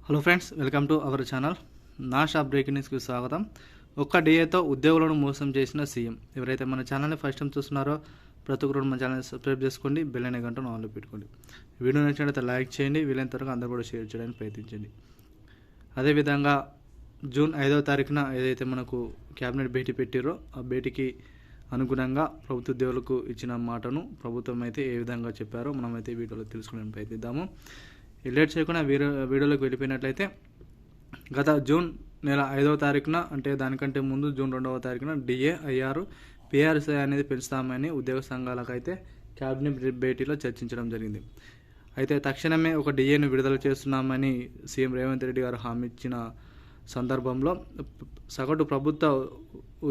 Hello friends, welcome to our channel. నా shop breaking న్యూస్కి స్వాగతం. ఒక్క డిఏతో ఉద్యోగులను మోసం చేసిన సీఎం. ఎవరైతే మన ఛానల్ని ఫస్ట్ టైం చూస్తున్నారో ప్రతి ఒక్కరు మన ఛానల్ని సబ్స్క్రైబ్ చేసుకోండి, బెల్ అనే గంటను ఆన్లో పెట్టుకోండి. వీడియో నచ్చినట్లయితే లైక్ చేయండి, వీలైనంత వరకు అందరూ కూడా షేర్ చేయడానికి ప్రయత్నించండి. అదేవిధంగా జూన్ 5వ తారీఖున ఏదైతే మనకు క్యాబినెట్ భేటీ పెట్టారో ఆ భేటీకి అనుగుణంగా ప్రభుత్వ ఉద్యోగులకు ఇచ్చిన మాటను ప్రభుత్వం అయితే ఏ విధంగా చెప్పారో మనమైతే వీడియోలో తెలుసుకునే ప్రయత్నిద్దాము. లేట్ చేయకుండా వీడియోలోకి వెళ్ళిపోయినట్లయితే గత జూన్ నెల 5వ తారీఖున, అంటే దానికంటే ముందు జూన్ 2వ తారీఖున డిఏ, ఐఆర్, పిఆర్సీ అనేది పెంచుతామని ఉద్యోగ సంఘాలకు అయితే క్యాబినెట్ భేటీలో చర్చించడం జరిగింది. అయితే తక్షణమే ఒక డిఏను విడుదల చేస్తున్నామని సీఎం రేవంత్ రెడ్డి గారు హామీ ఇచ్చిన సందర్భంలో సగటు ప్రభుత్వ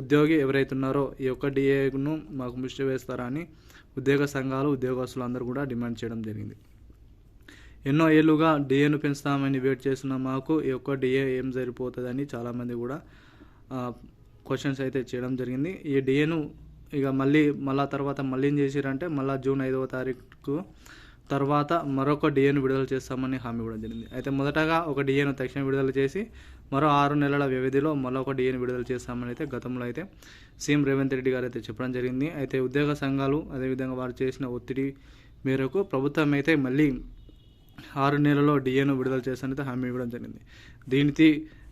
ఉద్యోగి ఎవరైతే ఉన్నారో ఈ యొక్క డిఏను మాకు ముష్టి వేస్తారా అని ఉద్యోగ సంఘాలు, ఉద్యోగస్తులు అందరూ కూడా డిమాండ్ చేయడం జరిగింది. ఎన్నో ఏళ్ళుగా డిఏను పెంచుతామని వెయిట్ చేస్తున్న మాకు ఈ యొక్క డిఏ ఏం సరిపోతుందని చాలామంది కూడా క్వశ్చన్స్ అయితే చేయడం జరిగింది. ఈ డిఏను ఇక మళ్ళా తర్వాత ఏం చేశారంటే మళ్ళీ జూన్ 5వ తారీఖు తర్వాత మరొక డిఏను విడుదల చేస్తామని హామీ ఇవ్వడం జరిగింది. అయితే మొదటగా ఒక డిఏను తక్షణం విడుదల చేసి మరో 6 నెలల వ్యవధిలో మరొక డిఏను విడుదల చేస్తామని అయితే గతంలో అయితే సీఎం రేవంత్ రెడ్డి గారు అయితే చెప్పడం జరిగింది. అయితే ఉద్యోగ సంఘాలు అదేవిధంగా వారు చేసిన ఒత్తిడి మేరకు ప్రభుత్వం అయితే మళ్ళీ 6 నెలల్లో డిఏను విడుదల చేస్తానైతే హామీ ఇవ్వడం జరిగింది.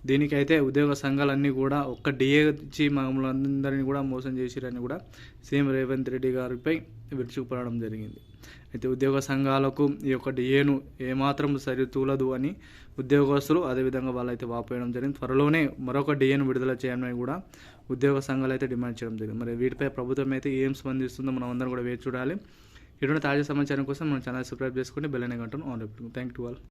దీనికైతే ఉద్యోగ సంఘాలన్నీ కూడా ఒక్క డిఏ ఇచ్చి మమ్మల్ని అందరినీ కూడా మోసం చేసిరని కూడా సీఎం రేవంత్ రెడ్డి గారిపై విరుచుకుపడడం జరిగింది. అయితే ఉద్యోగ సంఘాలకు ఈ యొక్క డిఏను ఏమాత్రం సరితూలదు అని ఉద్యోగస్తులు అదేవిధంగా వాళ్ళైతే వాపోయడం జరిగింది. త్వరలోనే మరొక డిఏను విడుదల చేయాలని కూడా ఉద్యోగ సంఘాలు అయితే డిమాండ్ చేయడం జరిగింది. మరి వీటిపై ప్రభుత్వం అయితే ఏం స్పందిస్తుందో మనం అందరం కూడా వేచి చూడాలి. ఇటువంటి తాజా సమాచారం కోసం మన ఛానల్ సబ్స్క్రైబ్ చేసుకోండి, బెల్ అనే గంటను ఆన్ పెట్టుకోండి. Thank you all.